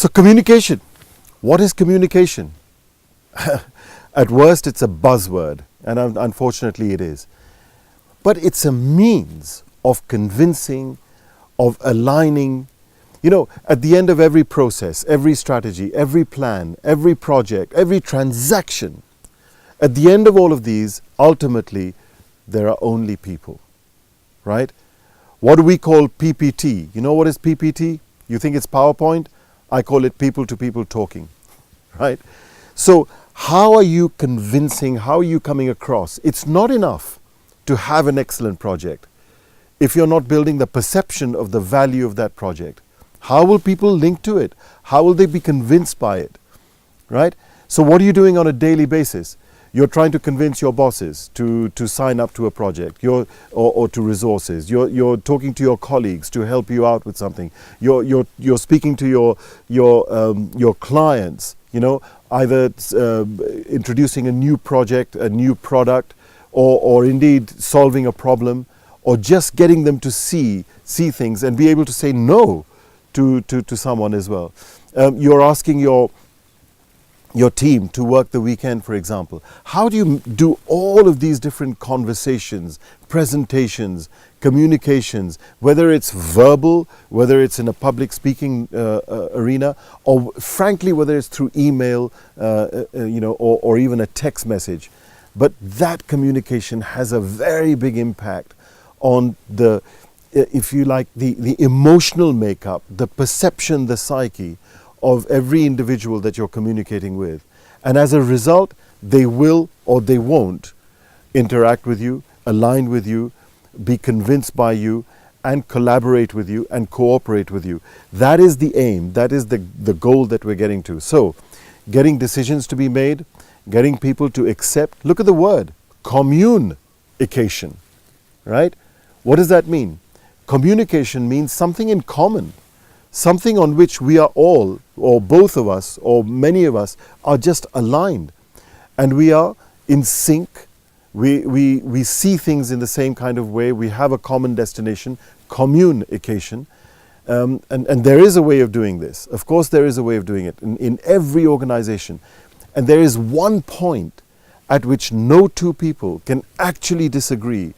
So communication. What is communication? At worst, it's a buzzword, and unfortunately it is. But it's a means of convincing, of aligning. You know, at the end of every process, every strategy, every plan, every project, every transaction, at the end of all of these, ultimately, there are only people, right? What do we call PPT? You know what is PPT? You think it's PowerPoint? I call it people to people talking, right? So how are you convincing, how are you coming across? It's not enough to have an excellent project if you're not building the perception of the value of that project. How will people link to it? How will they be convinced by it, right? So what are you doing on a daily basis? You're trying to convince your bosses to sign up to a project, or to resources. You're talking to your colleagues to help you out with something. You're speaking to your clients. You know, either introducing a new project, a new product, or indeed solving a problem, or just getting them to see things and be able to say no to someone as well. You're asking your team to work the weekend, for example. How do you do all of these different conversations, presentations, communications, whether it's verbal, whether it's in a public speaking arena, or frankly, whether it's through email, or even a text message. But that communication has a very big impact on the, if you like, the emotional makeup, the perception, the psyche of every individual that you're communicating with. And as a result, they will or they won't interact with you, align with you, be convinced by you, and collaborate with you and cooperate with you. That is the aim. That is the goal that we're getting to. So, getting decisions to be made, getting people to accept. Look at the word, communication, right? What does that mean? Communication means something in common. Something on which we are all, or both of us, or many of us, are just aligned. And we are in sync. We see things in the same kind of way. We have a common destination, communication. And there is a way of doing this. Of course, there is a way of doing it in every organization. And there is one point at which no two people can actually disagree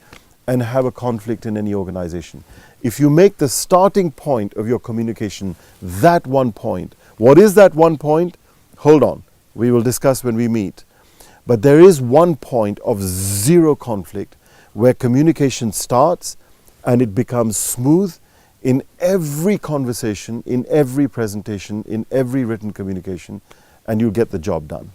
and have a conflict in any organization. If you make the starting point of your communication that one point, what is that one point? Hold on, we will discuss when we meet. But there is one point of zero conflict where communication starts and it becomes smooth in every conversation, in every presentation, in every written communication, and you get the job done.